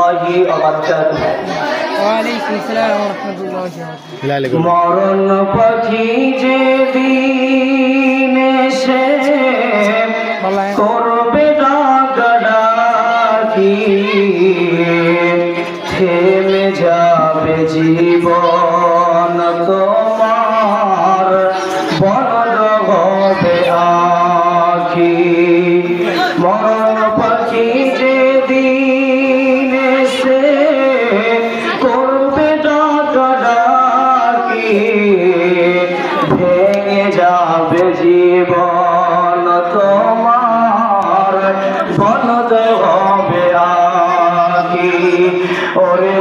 রহমতুল্লাহি ওয়া বারাকাতুহু। ওয়ালাইকুম আসসালাম ওয়া রাহমাতুল্লাহি ওয়া বারাকাতুহু। মরণ পাখি যেদিন এসে করবে ডাকাডাকি, থেমে যাবে জীবন তোমার, বন্ধ হবে আখি। মরণ পাখি যেদিন এসে করবে ডাকাডাকি, ভেঙে যাবে জীবন তোমার, বন্ধ হবে আখি। ওরে